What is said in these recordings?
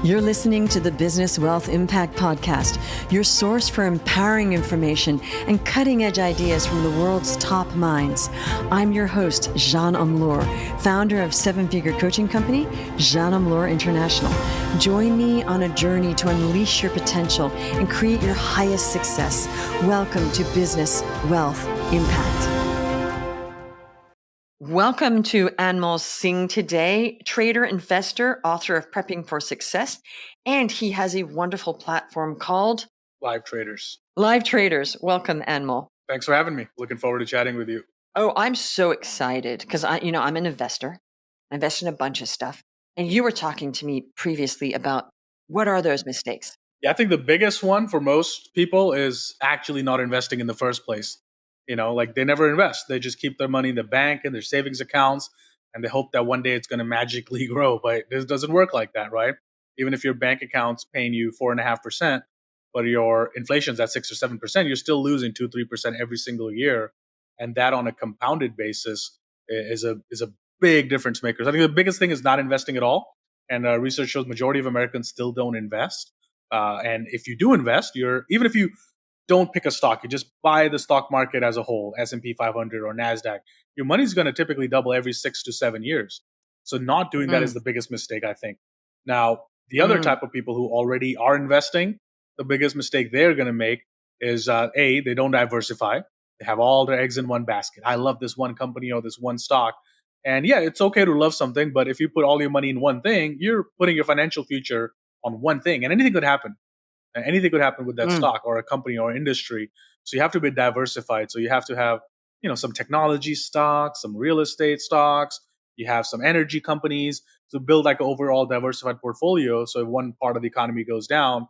You're listening to the Business Wealth Impact Podcast, your source for empowering information and cutting-edge ideas from the world's top minds. I'm your host, Jeanne Amlour, founder of seven-figure coaching company, Jeanne Amlour International. Join me on a journey to unleash your potential and create your highest success. Welcome to Business Wealth Impact. Welcome to Anmol Singh today, trader, investor, author of Prepping for Success, and he has a wonderful platform called Live Traders. Live Traders. Welcome, Anmol. Thanks for having me. Looking forward to chatting with you. Oh, I'm so excited because I'm an investor. I invest in a bunch of stuff, and you were talking to me previously about what are those mistakes? Yeah, I think the biggest one for most people is actually not investing in the first place. Like they never invest. They just keep their money in the bank and their savings accounts, and they hope that one day it's going to magically grow. But it doesn't work like that, right? Even if your bank account's paying you 4.5%, but your inflation's at 6 or 7%, you're still losing 2-3% every single year, and that on a compounded basis is a big difference maker. So I think the biggest thing is not investing at all, and research shows majority of Americans still don't invest. And if you do invest, even if you don't pick a stock, you just buy the stock market as a whole, S&P 500 or NASDAQ, your money's going to typically double every 6 to 7 years. So not doing that is the biggest mistake, I think. Now, the other type of people who already are investing, the biggest mistake they're going to make is, they don't diversify. They have all their eggs in one basket. I love this one company or this one stock. And yeah, it's okay to love something, but if you put all your money in one thing, you're putting your financial future on one thing, and anything could happen. Anything could happen with that stock or a company or industry. So you have to be diversified. So you have to have, some technology stocks, some real estate stocks. You have some energy companies to build like an overall diversified portfolio. So if one part of the economy goes down,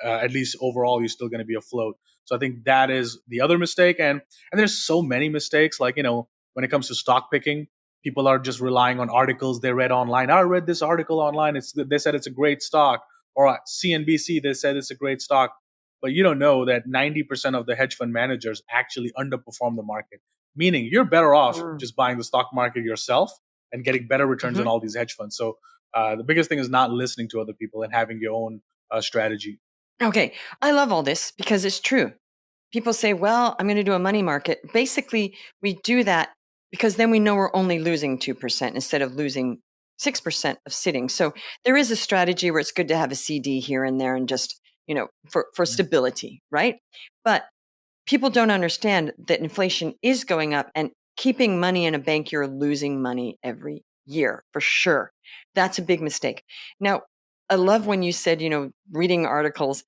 at least overall, you're still going to be afloat. So I think that is the other mistake. And there's so many mistakes. Like, when it comes to stock picking, people are just relying on articles they read online. I read this article online. They said it's a great stock. Or CNBC, they said it's a great stock. But you don't know that 90% of the hedge fund managers actually underperform the market. Meaning you're better off just buying the stock market yourself and getting better returns on all these hedge funds. So the biggest thing is not listening to other people and having your own strategy. Okay. I love all this because it's true. People say, well, I'm going to do a money market. Basically, we do that because then we know we're only losing 2% instead of losing 6% of sitting. So there is a strategy where it's good to have a CD here and there and just, for stability, right? But people don't understand that inflation is going up, and keeping money in a bank, you're losing money every year for sure. That's a big mistake. Now, I love when you said, reading articles.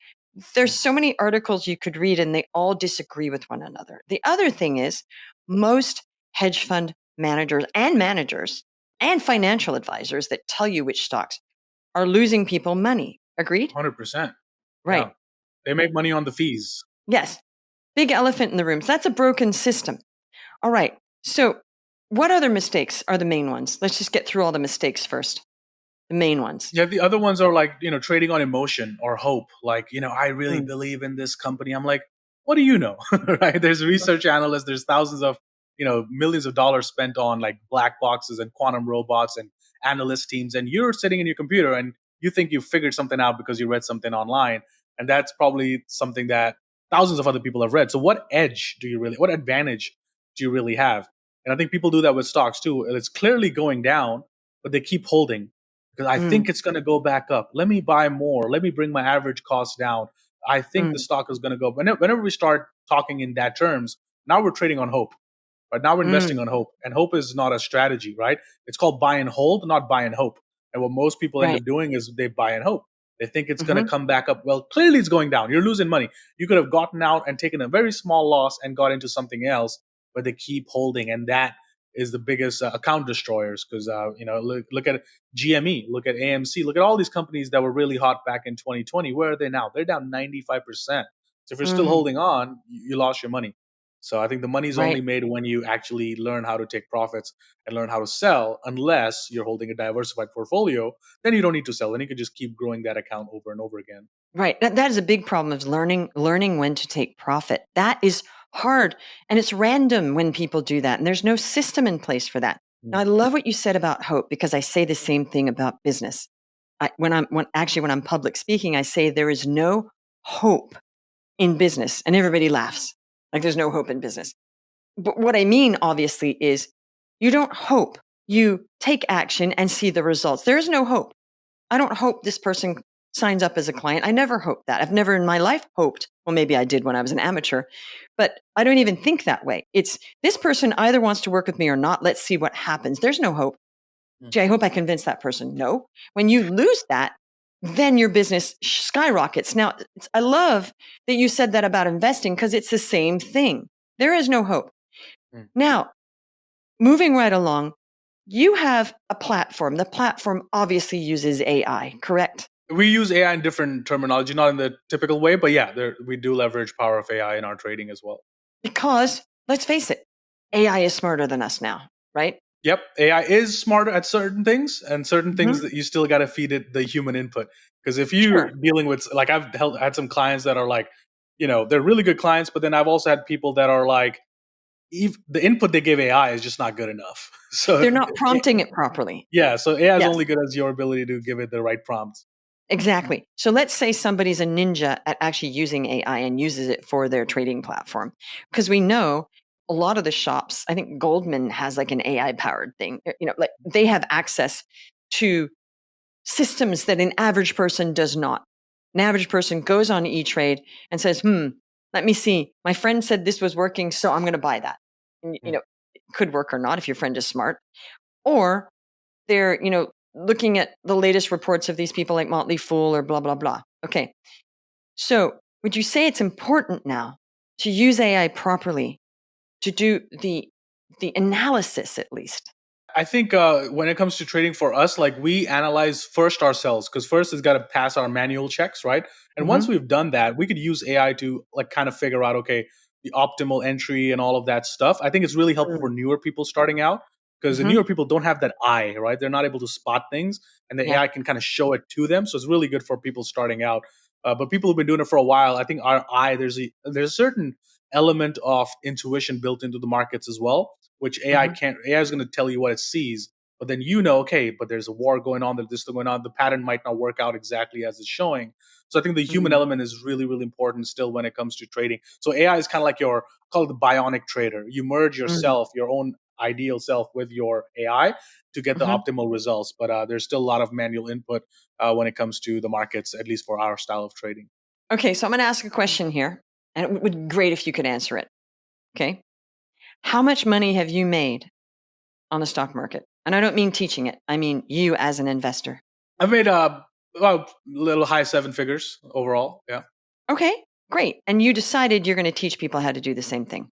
There's so many articles you could read and they all disagree with one another. The other thing is most hedge fund managers and financial advisors that tell you which stocks are losing people money. Agreed? 100%. Right. Yeah. They make money on the fees. Yes. Big elephant in the room. So that's a broken system. All right. So what other mistakes are the main ones? Let's just get through all the mistakes first. The main ones. Yeah, the other ones are like, trading on emotion or hope. Like, I really believe in this company. I'm like, what do you know? Right? There's research analysts, there's thousands of, millions of dollars spent on like black boxes and quantum robots and analyst teams. And you're sitting in your computer and you think you figured something out because you read something online. And that's probably something that thousands of other people have read. So what advantage do you really have? And I think people do that with stocks too. It's clearly going down, but they keep holding because I think it's going to go back up. Let me buy more. Let me bring my average cost down. I think the stock is going to go. Whenever we start talking in that terms, now we're trading on hope. Right now we're investing on hope. And hope is not a strategy, right? It's called buy and hold, not buy and hope. And what most people end up doing is they buy and hope. They think it's going to come back up. Well, clearly it's going down. You're losing money. You could have gotten out and taken a very small loss and got into something else, but they keep holding. And that is the biggest account destroyers because, look at GME, look at AMC, look at all these companies that were really hot back in 2020. Where are they now? They're down 95%. So if you're still holding on, you lost your money. So I think the money is only made when you actually learn how to take profits and learn how to sell. Unless you're holding a diversified portfolio, then you don't need to sell. Then you can just keep growing that account over and over again. Right. That is a big problem, is learning when to take profit. That is hard. And it's random when people do that. And there's no system in place for that. Now, I love what you said about hope, because I say the same thing about business. when I'm public speaking, I say there is no hope in business, and everybody laughs. Like there's no hope in business. But what I mean, obviously, is you don't hope. You take action and see the results. There is no hope. I don't hope this person signs up as a client. I never hoped that. I've never in my life hoped. Well, maybe I did when I was an amateur, but I don't even think that way. It's this person either wants to work with me or not. Let's see what happens. There's no hope. Mm. Gee, I hope I convince that person. No. When you lose that, then your business skyrockets. Now, I love that you said that about investing because it's the same thing. There is no hope. Mm. Now, moving right along, you have a platform. The platform obviously uses AI, correct? We use AI in different terminology, not in the typical way, but yeah, we do leverage power of AI in our trading as well. Because let's face it, AI is smarter than us now, right? Yep, AI is smarter at certain things, and certain things Mhm. that you still got to feed it the human input. Because if you're Sure. dealing with, like, had some clients that are like, they're really good clients, but then I've also had people that are like, the input they give AI is just not good enough. They're So not prompting it properly. yeah, so AI is Yes. only good as your ability to give it the right prompts. Exactly. So let's say somebody's a ninja at actually using AI and uses it for their trading platform. Because we know a lot of the shops, I think Goldman has like an AI powered thing, like they have access to systems that an average person does not. An average person goes on E-Trade and says, let me see. My friend said this was working, so I'm going to buy that. And, Mm. it could work or not if your friend is smart. Or they're, looking at the latest reports of these people like Motley Fool or blah, blah, blah. Okay. So would you say it's important now to use AI properly to do the analysis at least? I think when it comes to trading for us, like we analyze first ourselves because first it's got to pass our manual checks, right? And once Hmm. we've done that, we could use AI to like kind of figure out, okay, the optimal entry and all of that stuff. I think it's really helpful for newer people starting out because the Hmm. newer people don't have that eye, right? They're not able to spot things, and the Yeah. AI can kind of show it to them. So it's really good for people starting out. But people who've been doing it for a while, I think our eye there's a certain element of intuition built into the markets as well, which AI Hmm. can't. AI is going to tell you what it sees, but then okay, but there's a war going on. That this is going on. The pattern might not work out exactly as it's showing. So I think the human Mm. element is really, really important still when it comes to trading. So AI is kind of like your call it the bionic trader. You merge Mm. yourself, your own ideal self, with your AI to get the Mhm. optimal results. But there's still a lot of manual input when it comes to the markets, at least for our style of trading. Okay, so I'm going to ask a question here, and it would be great if you could answer it. Okay. How much money have you made on the stock market? And I don't mean teaching it, I mean you as an investor. I've made about little high seven figures overall. Yeah. Okay, great. And you decided you're going to teach people how to do the same thing.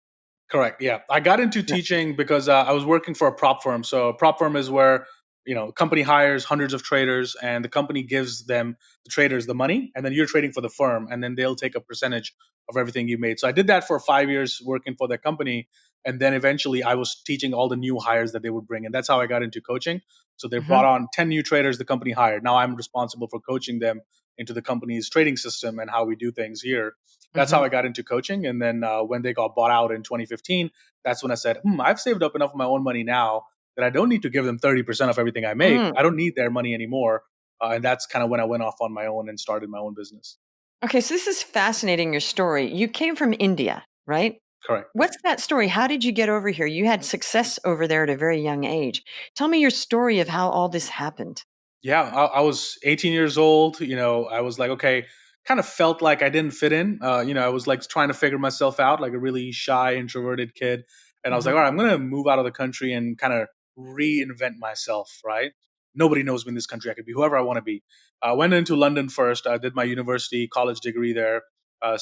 Correct. Yeah, I got into Yeah. teaching because I was working for a prop firm. So a prop firm is where a company hires hundreds of traders, and the company gives them the traders the money, and then you're trading for the firm, and then they'll take a percentage of everything you made. So I did that for 5 years working for that company, and then eventually I was teaching all the new hires that they would bring, and that's how I got into coaching. So they brought Hmm. on 10 new traders the company hired. Now I'm responsible for coaching them into the company's trading system and how we do things here. That's how Hmm. I got into coaching. And then when they got bought out in 2015, that's when I said, I've saved up enough of my own money now that I don't need to give them 30% of everything I make. Mm. I don't need their money anymore. And that's kind of when I went off on my own and started my own business. Okay, so this is fascinating, your story. You came from India, right? Correct. Yeah. What's that story? How did you get over here? You had success over there at a very young age. Tell me your story of how all this happened. Yeah, I was 18 years old. I was like, okay, kind of felt like I didn't fit in. I was like trying to figure myself out, like a really shy, introverted kid. And I was like, Hmm. all right, I'm going to move out of the country and kind of reinvent myself, right? Nobody knows me in this country. I could be whoever I want to be. I went into London first. I did my university college degree there.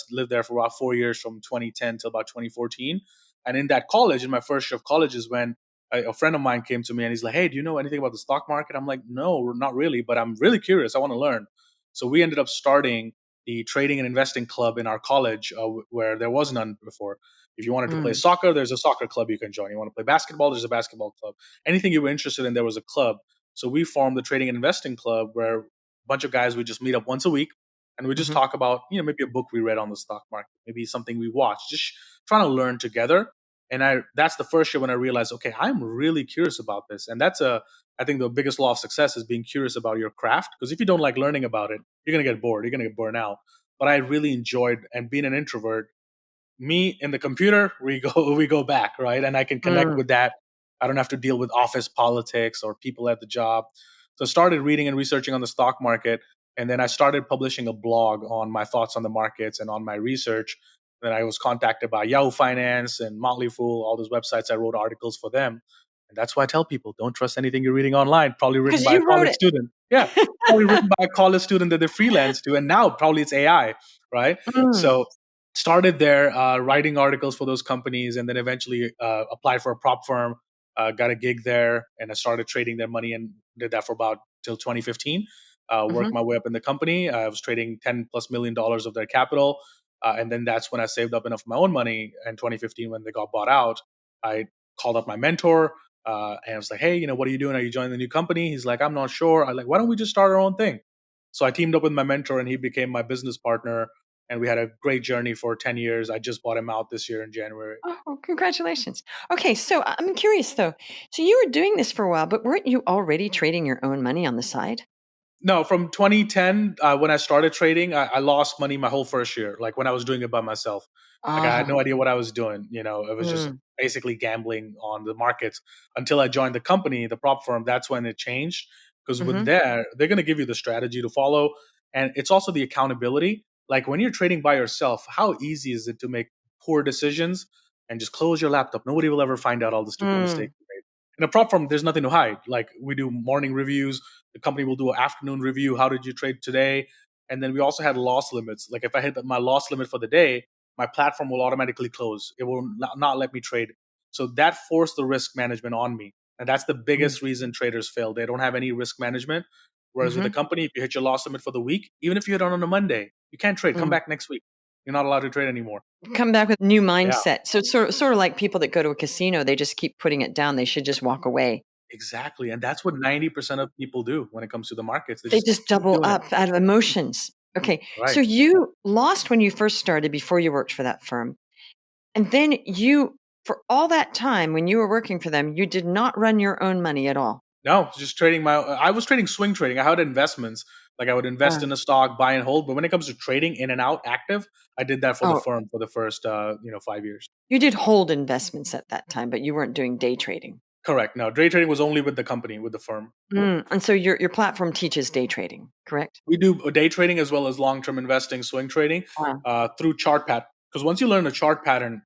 Lived there for about 4 years from 2010 till about 2014. And in that college, in my first year of college, is when a friend of mine came to me and he's like, "Hey, do you know anything about the stock market?" I'm like, "No, not really, but I'm really curious. I want to learn." So we ended up starting the trading and investing club in our college, where there was none before. If you wanted to play Mm. soccer, there's a soccer club you can join. You want to play basketball, there's a basketball club. Anything you were interested in, there was a club. So we formed the trading and investing club, where a bunch of guys would just meet up once a week and we just Hmm. talk about maybe a book we read on the stock market, maybe something we watched, just trying to learn together. And that's the first year when I realized, okay, I'm really curious about this. And I think the biggest law of success is being curious about your craft. Because if you don't like learning about it, you're going to get bored. You're going to get burned out. But I really enjoyed, and being an introvert, me and the computer, we go back, right? And I can connect Mm. with that. I don't have to deal with office politics or people at the job. So I started reading and researching on the stock market, and then I started publishing a blog on my thoughts on the markets and on my research. Then I was contacted by Yahoo Finance and Motley Fool, all those websites. I wrote articles for them, and that's why I tell people, don't trust anything you're reading online. Probably written Because by a you wrote college it. student. Yeah, probably written by a college student that they freelance to, and now probably it's AI, right? Mm. So started there writing articles for those companies, and then eventually applied for a prop firm, got a gig there, and I started trading their money and did that for about till 2015. Worked Mhm. my way up in the company. I was trading $10+ million of their capital, and then that's when I saved up enough of my own money in 2015 when they got bought out. I called up my mentor, and I was like, "Hey, what are you doing? Are you joining the new company?" He's like, "I'm not sure." I'm like, "Why don't we just start our own thing?" So I teamed up with my mentor, and he became my business partner, and we had a great journey for 10 years. I just bought him out this year in January. Oh, well, congratulations. Okay, so I'm curious though. So you were doing this for a while, but weren't you already trading your own money on the side? No, from 2010, when I started trading, I lost money my whole first year, like when I was doing it by myself. Like I had Ah. no idea what I was doing. It was just Mm. basically gambling on the markets until I joined the company, the prop firm. That's when it changed. Because with Mhm. they're going to give you the strategy to follow. And it's also the accountability. Like when you're trading by yourself, how easy is it to make poor decisions and just close your laptop? Nobody will ever find out all the stupid mistakes Mm. you made. In a prop firm, there's nothing to hide. Like we do morning reviews, the company will do an afternoon review. How did you trade today? And then we also had loss limits. Like if I hit my loss limit for the day, my platform will automatically close. It will not let me trade. So that forced the risk management on me. And that's the Mm. biggest reason traders fail. They don't have any risk management. Whereas with a Mhm. company, if you hit your loss limit for the week, even if you hit on a Monday, you can't trade. Come Mm. back next week. You're not allowed to trade anymore. Come back with new Yeah, mindset. So it's sort of like people that go to a casino, they just keep putting it down. They should just walk away. exactly. And that's what 90% of people do when it comes to the markets. They They just just keep double doing it. up out of emotions. Okay. So Right. you lost when you first started before you worked for that firm. And then you, for all that time when you were working for them, you did not run your own money at all. No, just trading I was trading swing trading. I had investments. Like I would invest Uh, in a stock, buy and hold. But when it comes to trading in and out active, I did that for the oh, firm for the first 5 years. you did hold investments at that time, but you weren't doing day trading. Correct. No, day trading was only with the company, with the firm. And so your platform teaches day trading, correct? We do day trading as well as long term investing, swing trading Uh, through chart pattern. Because once you learn a chart pattern,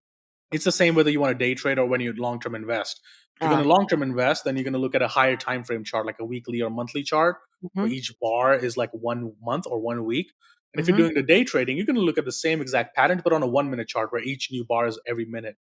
it's the same whether you want to day trade or when you long term invest. If you're going uh, to long term invest, then you're going to look at a higher time frame chart, like a weekly or monthly chart, where mhm, each bar is like 1 month or 1 week. And if you're mhm, doing the day trading, you're going to look at the same exact pattern, but on a 1 minute chart where each new bar is every minute.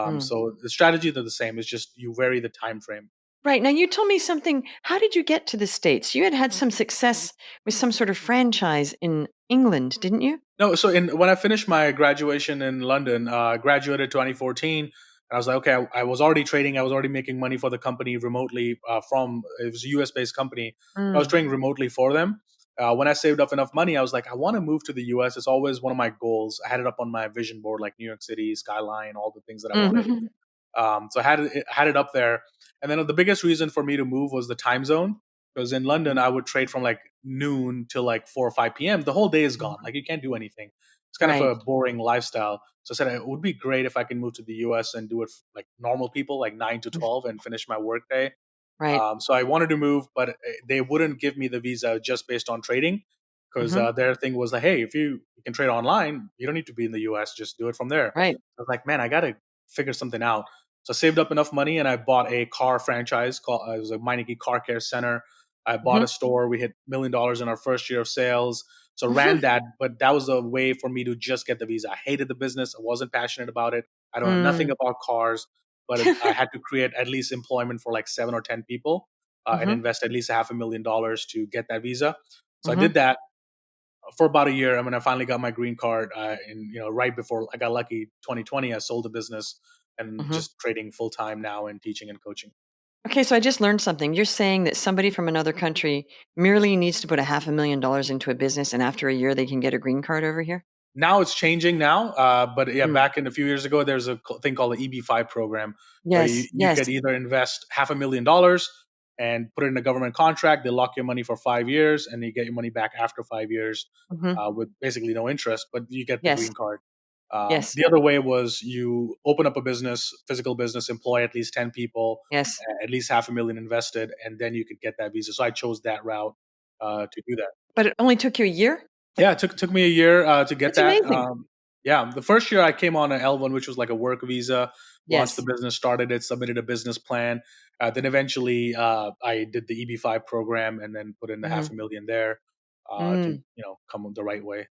mm. So the strategies are the same. It's just you vary the time frame. Right. Now, you told me something. How did you get to the States? You had had some success with some sort of franchise in England, didn't you? No, so when I finished my graduation in London, graduated 2014, and I was like, okay, I was already trading. I was already making money for the company remotely from it was a US based company. I was Mm, trading remotely for them. When I saved up enough money, I was like, I want to move to the US. It's always one of my goals. I had it up on my vision board, like New York City, skyline, all the things that I wanted. mhm, So I had it up there, and then the biggest reason for me to move was the time zone. Because in London, mm, I would trade from like noon till like 4 or 5 p.m. The whole day is gone. mhm. Like you can't do anything. It's kind of Right. a boring lifestyle. So I said it would be great if I can move to the U.S. and do it like normal people, like 9 to 12, and finish my workday. Right. So I wanted to move, but they wouldn't give me the visa just based on trading, because Hmm. their thing was like, hey, if you can trade online, you don't need to be in the U.S. Just do it from there. Right. I was like, man, I got to figure something out. So I saved up enough money and I bought a car franchise called it was a Meineke Car Care Center. I bought Hmm. a store. We hit $1 million in our first year of sales. So ran that, but that was a way for me to just get the visa. I hated the business. I wasn't passionate about it. I don't know nothing Mm. about cars, but I had to create at least employment for like 7 or 10 people, and Hmm. invest at least $500,000 to get that visa. So I Hmm. did that for about a year. I mean, I finally got my green card, and right before I got lucky, 2020, I sold the business and Hmm. just trading full time now and teaching and coaching. Okay, so I just learned something. You're saying that somebody from another country merely needs to put a $500,000 into a business, and after a year, they can get a green card over here. Now it's changing now, but yeah, Mm. back in a few years ago, there's a thing called the EB5 program where Yes, you yes. could either invest $500,000 and put it in a government contract. They lock your money for 5 years, and you get your money back after 5 years Mhm. with basically no interest, but you get the Yes, green card. yes, The other way was you open up a business, physical business, employ at least 10 people, yes. at least 500,000 invested, and then you could get that visa. So I chose that route to do that. But it only took you a year? Yeah, it took me a year to get That's that. amazing. Yeah, the first year I came on an L1, which was like a work visa. Launched the Yes. business, started it, submitted a business plan. Then eventually, I did the EB5 program, and then put in the half Mhm. a million there to Mm. come the right way.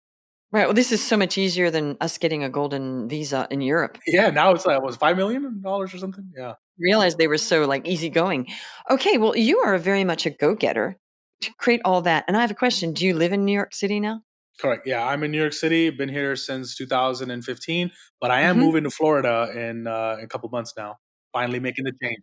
Right, well, this is so much easier than us getting a golden visa in Europe. Yeah, now it's like was $5 million or something. Yeah, Realized they were so, like, easygoing. Okay, well, you are very much a go-getter to create all that, and I have a question, do you live in New York City now? correct. Yeah, I'm in New York City. Been here since 2015, but I am Mhm. moving to Florida in a couple months now. Finally making the change.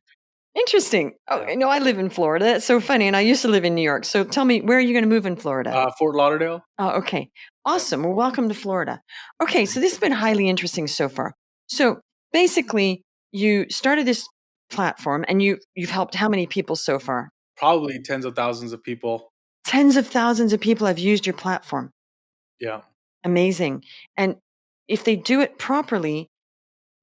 Interesting. Oh, Yeah, no, I live in Florida, that's so funny, and I used to live in New York, so tell me, where are you gonna move in Florida? Fort Lauderdale. Oh, okay. Yeah. Awesome. Well, welcome to Florida. Okay, so this has been highly interesting so far. So basically, you started this platform and you've helped how many people so far? Probably tens of thousands of people. Tens of thousands of people have used your platform. Yeah. Amazing. And if they do it properly,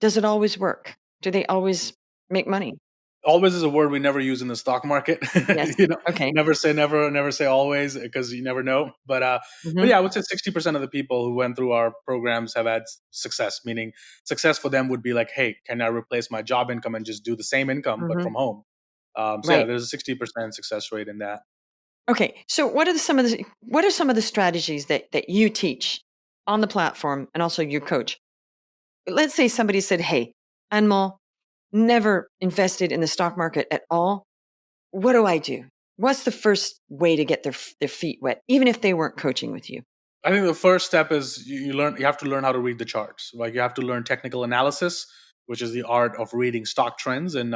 does it always work? Do they always make money? Always is a word we never use in the stock market. Yes. Okay. Never say never, never say always because you never know. But Hmm. yeah, I would say 60% of the people who went through our programs have had success. Meaning, success for them would be like, hey, can I replace my job income and just do the same income but Hmm. from home? So yeah, Right. there's a 60% success rate in that. Okay. So what are some of the strategies that you teach on the platform and also you coach? Let's say somebody said, "Hey, Anmol, never invested in the stock market at all. What do I do? What's the first way to get their feet wet, even if they weren't coaching with you?" I think the first step is you have to learn how to read the charts. Like you have to learn technical analysis, which is the art of reading stock trends and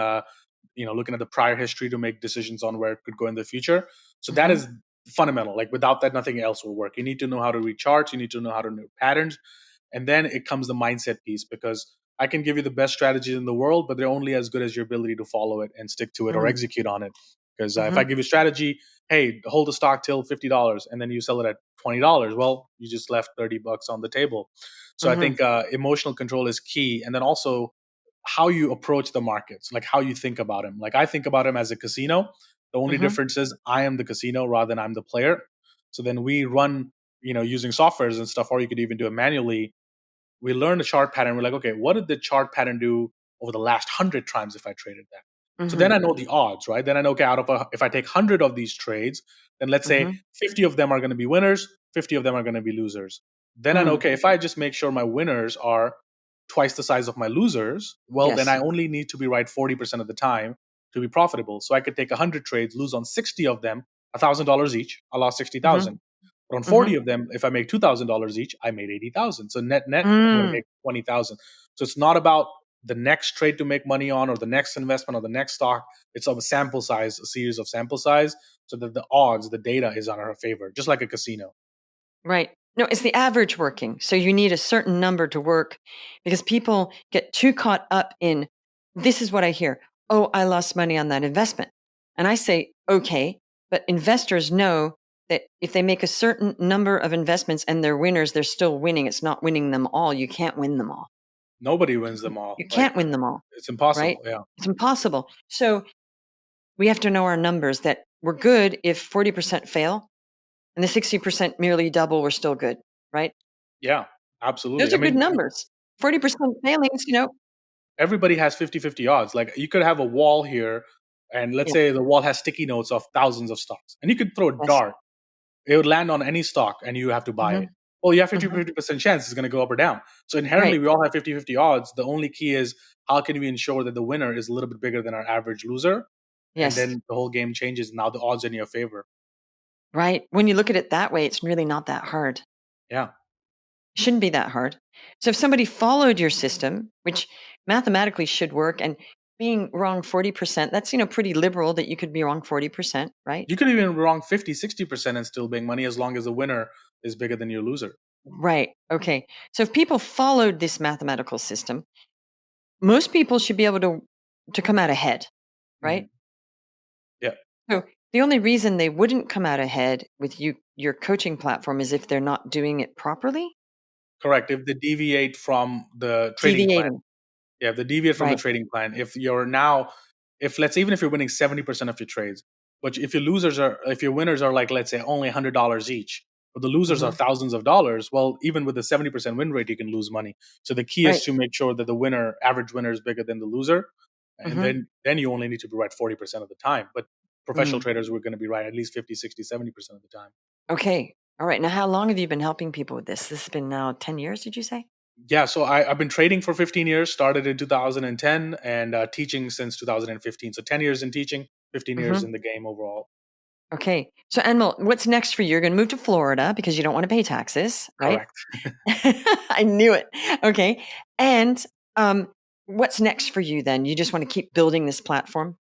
looking at the prior history to make decisions on where it could go in the future. So that Hmm. is fundamental. Like without that, nothing else will work. You need to know how to read charts. You need to know how to know patterns, and then it comes the mindset piece because I can give you the best strategies in the world, but they're only as good as your ability to follow it and stick to it or Mm. execute on it. Because if I Hmm. give you a strategy, hey, hold the stock till $50, and then you sell it at $20, well, you just left $30 on the table. So I Hmm. think emotional control is key, and then also how you approach the markets, like how you think about them. Like I think about them as a casino. The only Hmm. difference is I am the casino rather than I'm the player. So then we run, using softwares and stuff, or you could even do it manually. We learn the chart pattern. We're like, okay, what did the chart pattern do over the last 100 times if I traded that? So then Hmm. I know the odds, right? Then I know, okay, if I take 100 of these trades, then let's say Hmm. 50 of them are going to be winners, 50 of them are going to be losers. Then I know, Mm. okay, if I just make sure my winners are twice the size of my losers, well, then Yes. I only need to be right 40% of the time to be profitable. So I could take 100 trades, lose on 60 of them, $1,000 each. I lost Hmm. 60,000. But on Hmm. 40 of them, if I make $2,000 each, I made 80,000. So net net, I'm going to Mm. make 20,000. So it's not about the next trade to make money on or the next investment or the next stock. It's of a sample size, a series of sample size, so that the odds, the data is on our favor, just like a casino. Right. No, it's the average working. So you need a certain number to work because people get too caught up in this is what I hear. Oh, I lost money on that investment. And I say, okay, but investors know that if they make a certain number of investments and they're winners, they're still winning. It's not winning them all. You can't win them all. Nobody wins You them all. you Like can't win them all, it's right? impossible. Yeah. It's impossible. So we have to know our numbers that we're good if 40% fail and the 60% merely double, we're still good, right? Yeah, Those absolutely. I are good mean, numbers. 40% failings, everybody has 50-50 odds. Like you could have a wall here, and let's yeah, say the wall has sticky notes of thousands of stocks, and you could throw a yes. dart. It would land on any stock, and you have to buy it. Mhm, Well, you have 50 mhm. 50% chance it's going to go up or down. So Right. inherently, we all have 50-50 odds. The only key is how can we ensure that the winner is a little bit bigger than our average loser? And Yes. then the whole game changes. Now the odds are in your favor. Right. When you look at it that way, it's really not that hard. Yeah. Shouldn't be that hard. So if somebody followed your system, which mathematically should work, and being wrong 40%, that's, pretty liberal that you could be wrong 40%, right? You could even be wrong 50, 60% and still make money as long as the winner is bigger than your loser. Right. Okay. So if people followed this mathematical system, most people should be able to come out ahead, right? Mhm. Yeah. So the only reason they wouldn't come out ahead with your coaching platform is if they're not doing it properly, Correct. If they deviate from the trading plan. deviating. Yeah, if they deviate from the Right. trading plan, if you're now, if let's say even if you're winning 70% of your trades, but if your winners are like, let's say only $100 each, but the losers are Hmm. thousands of dollars, well, even with the 70% win rate, you can lose money. So the key is Right. to make sure that the average winner is bigger than the loser. And Hmm. then you only need to be right 40% of the time. But professional Mm. traders were going to be right at least 50, 60, 70% of the time. Okay. All right. Now, how long have you been helping people with this? This has been now 10 years, did you say? Yeah, so I've been trading for 15 years, started in 2010, and teaching since 2015. So 10 years in teaching, 15 years Hmm. in the game overall. Okay. So, Anmol, what's next for you? You're going to move to Florida because you don't want to pay taxes, right? Correct. I knew it. Okay. And um, what's next for you then? You just want to keep building this platform?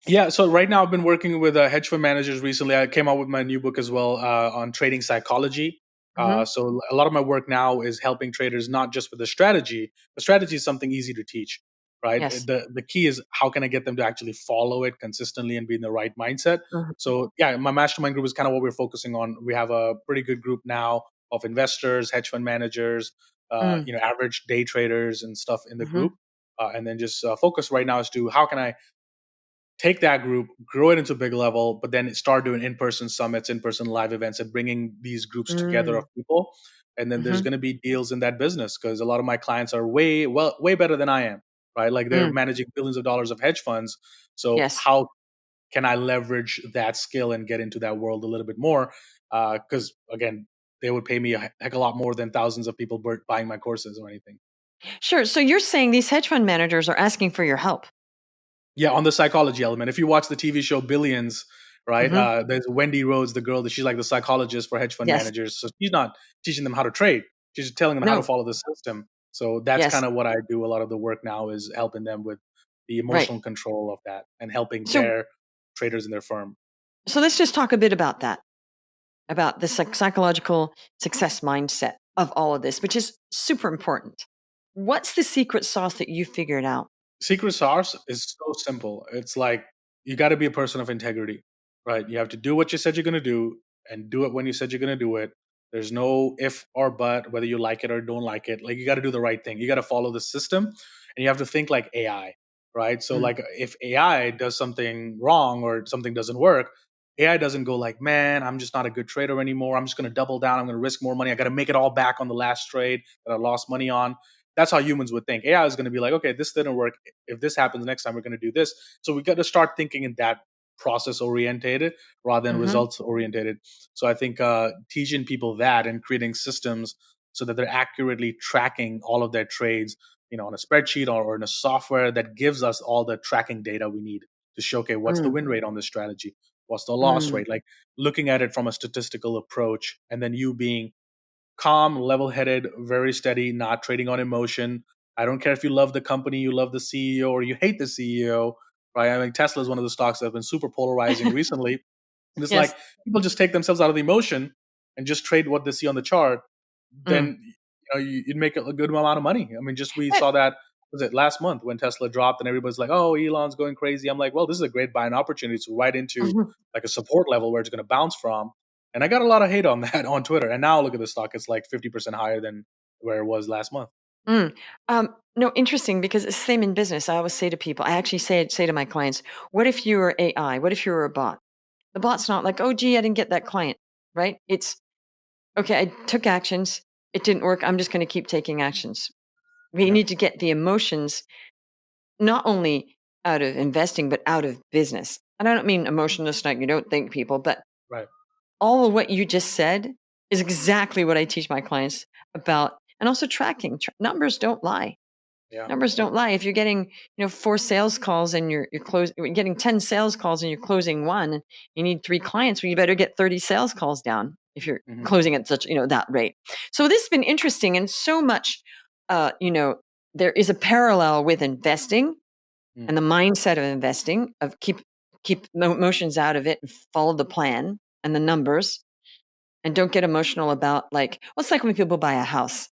Yeah, so right now I've been working with hedge fund managers recently. I came out with my new book as well on trading psychology. Hmm. So a lot of my work now is helping traders not just with the strategy. The strategy is something easy to teach, right? Yes. The key is how can I get them to actually follow it consistently and be in the right mindset. Hmm. So yeah, my mastermind group is kind of what we're focusing on. We have a pretty good group now of investors, hedge fund managers, average day traders and stuff in the Hmm. group, and then just focus right now as to how can I take that group, grow it into a big level, but then start doing in-person summits, in-person live events, and bringing these groups together of Mm. people. And then there's Hmm. going to be deals in that business because a lot of my clients are way better than I am, right? Like they're Mm. managing billions of dollars of hedge funds. So Yes. how can I leverage that skill and get into that world a little bit more? Because again, they would pay me a heck of a lot more than thousands of people buying my courses or anything. Sure. So you're saying these hedge fund managers are asking for your help? Yeah, on the psychology element. If you watch the TV show Billions, right? Hmm. There's Wendy Rhodes, the girl that she's like the psychologist for hedge fund Yes. managers. So she's not teaching them how to trade. She's just telling them how to No. follow the system. So that's Yes. kind of what I do. A lot of the work now is helping them with the Right. emotional control of that and helping So, their traders in their firm. so let's just talk a bit about that, about the psychological success mindset of all of this, which is super important. What's the secret sauce that you figured out? Secret sauce is so simple. It's like you got to be a person of integrity, right? You have to do what you said you're going to do and do it when you said you're going to do it. There's no if or but, whether you like it or don't like it. Like you got to do the right thing. You got to follow the system and you have to think like AI, right? So, Mm. like, if AI does something wrong or something doesn't work, AI doesn't go like, man, I'm just not a good trader anymore. I'm just going to double down. I'm going to risk more money. I got to make it all back on the last trade that I lost money on. That's how humans would think. AI is going to be like, okay, this didn't work. If this happens next time, we're going to do this. So we got to start thinking in that process orientated rather than Hmm. results orientated. So I think teaching people that and creating systems so that they're accurately tracking all of their trades, on a spreadsheet or in a software that gives us all the tracking data we need to show, okay, what's the Mm. win rate on this strategy? What's the loss Mm. rate? Like looking at it from a statistical approach, and then you being calm, level headed, very steady, not trading on emotion. I don't care if you love the company, you love the CEO, or you hate the CEO, right? I mean, Tesla is one of the stocks that have been super polarizing recently. And it's Yes. like people just take themselves out of the emotion and just trade what they see on the chart. Mm. Then you'd make a good amount of money. I mean, just we Eh, saw that was it last month when Tesla dropped and everybody's like, "Oh, Elon's going crazy." I'm like, "Well, this is a great buying opportunity to right into mhm. like a support level where it's going to bounce from." And I got a lot of hate on that on Twitter. And now look at the stock; it's like 50% higher than where it was last month. Mm. No, interesting because it's the same in business. I always say to people, I actually say to my clients, what if you were AI? What if you were a bot? The bot's not like, oh, gee, I didn't get that client, right? It's okay, I took actions. It didn't work. I'm just going to keep taking actions. We Yeah. need to get the emotions not only out of investing, but out of business. And I don't mean emotionless, like you don't think people, but Right. all of what you just said is exactly what I teach my clients about. And also tracking. Numbers don't lie. Yeah. Numbers don't lie. If you're getting, 4 sales calls and you're getting 10 sales calls and you're closing one, and you need 3 clients, well, you better get 30 sales calls down if you're Hmm. closing at such, that rate. So this has been interesting and so much, uh, you know, there is a parallel with investing Mm. and the mindset of investing of keep emotions out of it and follow the plan and the numbers. and don't get emotional about like, well, it's like when people buy a house.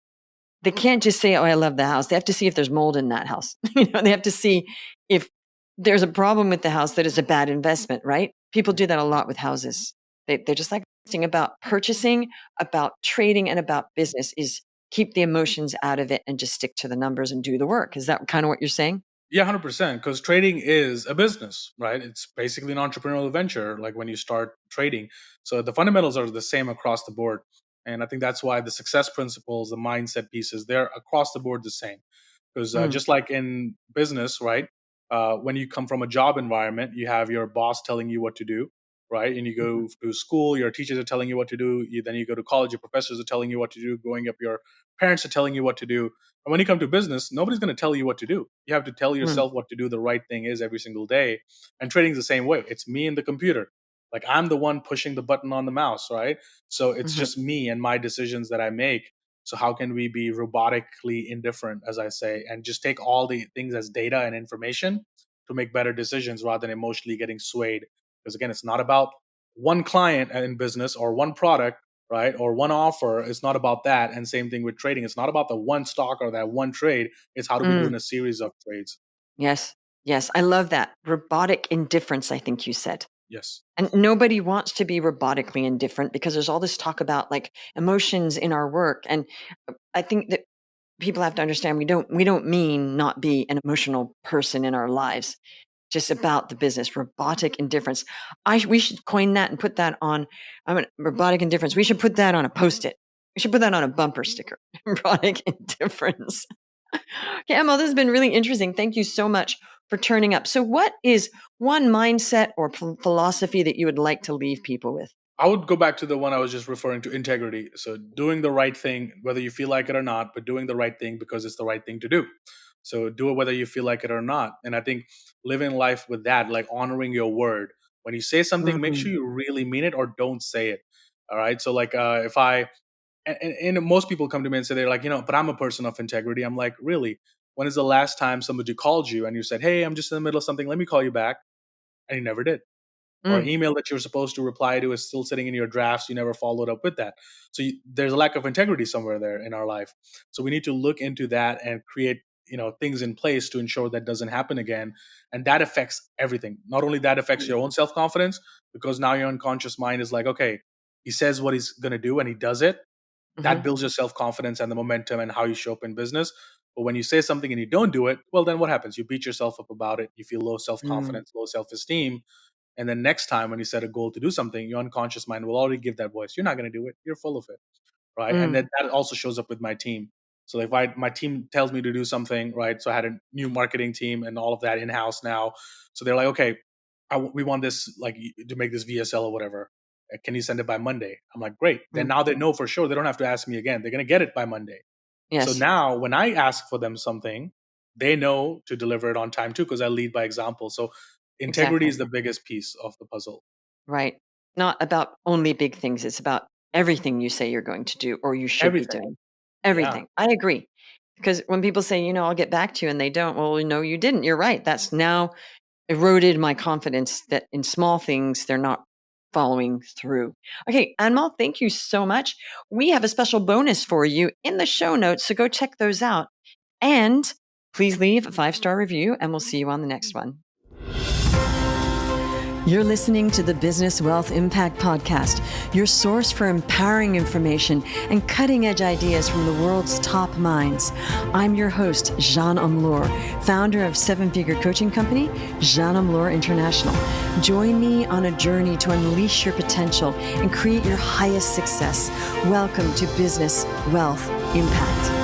They can't just say, oh, I love the house. They have to see if there's mold in that house. They have to see if there's a problem with the house that is a bad investment, right? People do that a lot with houses. They're just like thing about purchasing, about trading, and about business is keep the emotions out of it and just stick to the numbers and do the work. Is that kind of what you're saying? Yeah, 100%. Because trading is a business, right? It's basically an entrepreneurial venture, like when you start trading. So the fundamentals are the same across the board. And I think that's why the success principles, the mindset pieces, they're across the board the same. Because Mm, just like in business, right? When you come from a job environment, you have your boss telling you what to do, right? And you mhm, go to school, your teachers are telling you what to do. Then you go to college, your professors are telling you what to do. Growing up, your parents are telling you what to do. And when you come to business, nobody's going to tell you what to do. You have to tell mm, yourself what to do the right thing is every single day. And trading's the same way. It's me and the computer. Like I'm the one pushing the button on the mouse, right? So it's mhm, just me and my decisions that I make. So how can we be robotically indifferent, as I say, and just take all the things as data and information to make better decisions rather than emotionally getting swayed? Because again, it's not about one client in business or one product, right? Or one offer. It's not about that. And same thing with trading. It's not about the one stock or that one trade. It's how do we do mm. in a series of trades? Yes. Yes. I love that. Robotic indifference, I think you said. Yes. And nobody wants to be robotically indifferent because there's all this talk about like emotions in our work. And I think that people have to understand we don't mean not be an emotional person in our lives, just about the business. Robotic indifference. We should coin that and put that on. Robotic indifference. We should put that on a post-it. We should put that on a bumper sticker. Robotic indifference. Okay, Emma, this has been really interesting. Thank you so much for turning up. So, what is one mindset or philosophy that you would like to leave people with? I would go back to the one I was just referring to, integrity. So doing the right thing, whether you feel like it or not, but doing the right thing because it's the right thing to do. So do it whether you feel like it or not. And I think living life with that, like honoring your word. When you say something, make sure Mm, you really mean it or don't say it. All right. So like if I and most people come to me and say they're like, but I'm a person of integrity. I'm like, really? When is the last time somebody called you and you said, hey, I'm just in the middle of something, let me call you back? And you never did. Or an mm, email that you're supposed to reply to is still sitting in your drafts. You never followed up with that. So there's a lack of integrity somewhere there in our life. So we need to look into that and create things in place to ensure that doesn't happen again. And that affects everything. Not only that affects your own self-confidence, because now your unconscious mind is like, okay, he says what he's going to do and he does it. That mhm, builds your self-confidence and the momentum and how you show up in business. But when you say something and you don't do it, well, then what happens? You beat yourself up about it. You feel low mm, self-confidence, low self-esteem. And then next time when you set a goal to do something, your unconscious mind will already give that voice. You're not going to do it. You're full of it, right? And mm, that also shows up with my team. So if my team tells me to do something, right? So I had a new marketing team and all of that in house now. So they're like, okay, we want this like to make this VSL or whatever. Can you send it by Monday? I'm like, great. Then mm. now they know for sure. They don't have to ask me again. They're going to get it by Monday. So Yes, now when I ask for them something, they know to deliver it on time too, because I lead by example. So integrity exactly. is the biggest piece of the puzzle. Right. Not about only big things. It's about everything you say you're going to do or you should be Everything. doing. Yeah. Everything. I agree. Because when people say, I'll get back to you and they don't, well, no, you didn't. You're right. That's now eroded my confidence that in small things they're not following through. Okay, Anmol, thank you so much. We have a special bonus for you in the show notes, so go check those out. And please leave a 5-star review, and we'll see you on the next one. You're listening to the Business Wealth Impact Podcast, your source for empowering information and cutting-edge ideas from the world's top minds. I'm your host, Jeanne Amlour, founder of seven-figure coaching company, Jeanne Amlour International. Join me on a journey to unleash your potential and create your highest success. Welcome to Business Wealth Impact.